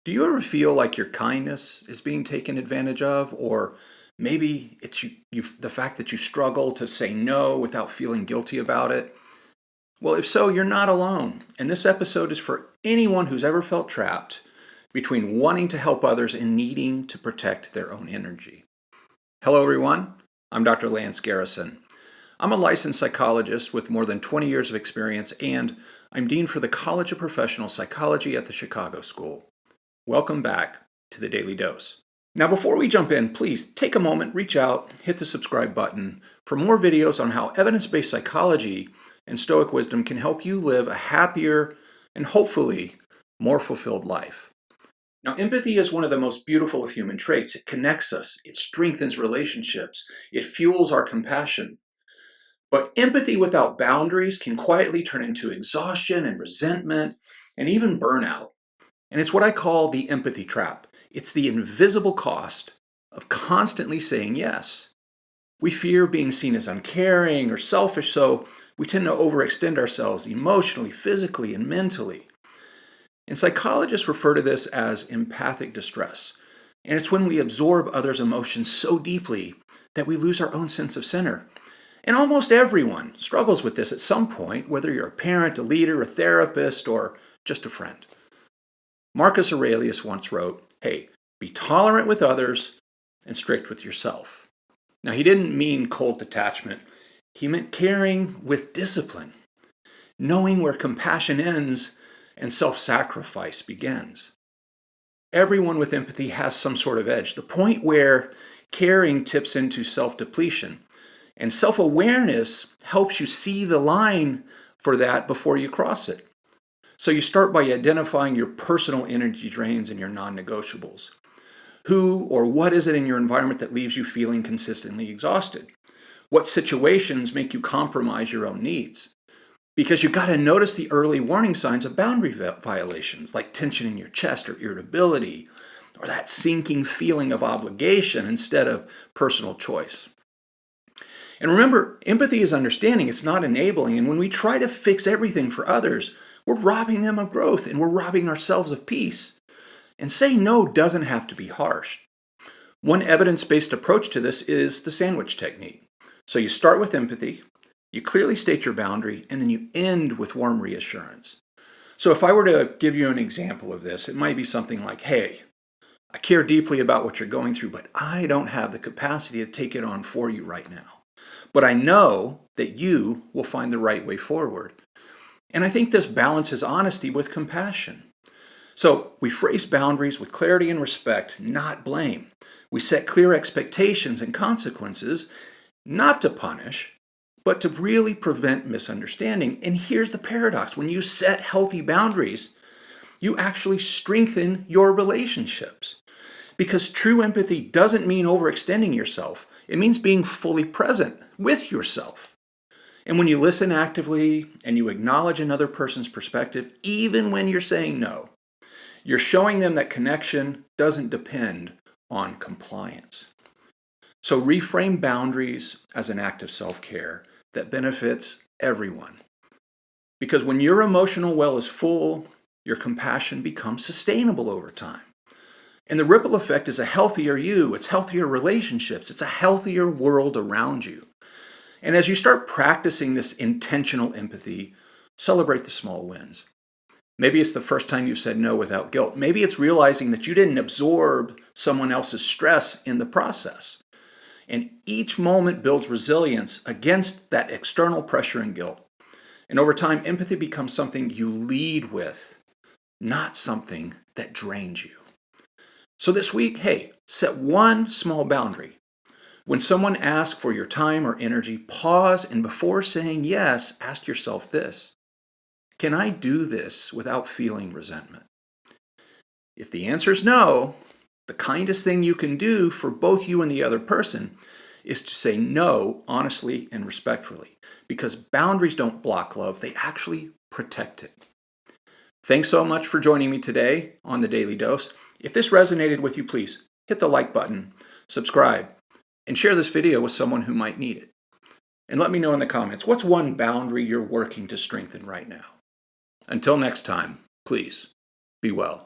Do you ever feel like your kindness is being taken advantage of? Or maybe it's the fact that you struggle to say no without feeling guilty about it? Well, if so, you're not alone. And this episode is for anyone who's ever felt trapped between wanting to help others and needing to protect their own energy. Hello, everyone. I'm Dr. Lance Garrison. I'm a licensed psychologist with more than 20 years of experience, and I'm Dean for the College of Professional Psychology at the Chicago School. Welcome back to the Daily Dose. Now, before we jump in, please take a moment, reach out, hit the subscribe button for more videos on how evidence-based psychology and Stoic wisdom can help you live a happier and hopefully more fulfilled life. Now, empathy is one of the most beautiful of human traits. It connects us, it strengthens relationships, it fuels our compassion. But empathy without boundaries can quietly turn into exhaustion and resentment and even burnout. And it's what I call the empathy trap. It's the invisible cost of constantly saying yes. We fear being seen as uncaring or selfish, so we tend to overextend ourselves emotionally, physically, and mentally. And psychologists refer to this as empathic distress. And it's when we absorb others' emotions so deeply that we lose our own sense of center. And almost everyone struggles with this at some point, whether you're a parent, a leader, a therapist, or just a friend. Marcus Aurelius once wrote, "Hey, be tolerant with others and strict with yourself." Now, he didn't mean cold detachment. He meant caring with discipline, knowing where compassion ends and self-sacrifice begins. Everyone with empathy has some sort of edge, the point where caring tips into self-depletion. And self-awareness helps you see the line for that before you cross it. So you start by identifying your personal energy drains and your non-negotiables. Who or what is it in your environment that leaves you feeling consistently exhausted? What situations make you compromise your own needs? Because you've got to notice the early warning signs of boundary violations, like tension in your chest or irritability, or that sinking feeling of obligation instead of personal choice. And remember, empathy is understanding, it's not enabling. And when we try to fix everything for others, we're robbing them of growth and we're robbing ourselves of peace. And saying no doesn't have to be harsh. One evidence-based approach to this is the sandwich technique. So you start with empathy, you clearly state your boundary, and then you end with warm reassurance. So if I were to give you an example of this, it might be something like, "Hey, I care deeply about what you're going through, but I don't have the capacity to take it on for you right now. But I know that you will find the right way forward." And I think this balances honesty with compassion. So we phrase boundaries with clarity and respect, not blame. We set clear expectations and consequences, not to punish, but to really prevent misunderstanding. And here's the paradox. When you set healthy boundaries, you actually strengthen your relationships. Because true empathy doesn't mean overextending yourself. It means being fully present with yourself. And when you listen actively and you acknowledge another person's perspective, even when you're saying no, you're showing them that connection doesn't depend on compliance. So reframe boundaries as an act of self-care that benefits everyone. Because when your emotional well is full, your compassion becomes sustainable over time. And the ripple effect is a healthier you, it's healthier relationships, it's a healthier world around you. And as you start practicing this intentional empathy, celebrate the small wins. Maybe it's the first time you've said no without guilt. Maybe it's realizing that you didn't absorb someone else's stress in the process. And each moment builds resilience against that external pressure and guilt. And over time, empathy becomes something you lead with, not something that drains you. So this week, hey, set one small boundary. When someone asks for your time or energy, pause, and before saying yes, ask yourself this: can I do this without feeling resentment? If the answer is no, the kindest thing you can do for both you and the other person is to say no honestly and respectfully, because boundaries don't block love, they actually protect it. Thanks so much for joining me today on the Daily Dose. If this resonated with you, please hit the like button, subscribe, and share this video with someone who might need it. And let me know in the comments, what's one boundary you're working to strengthen right now? Until next time, please be well.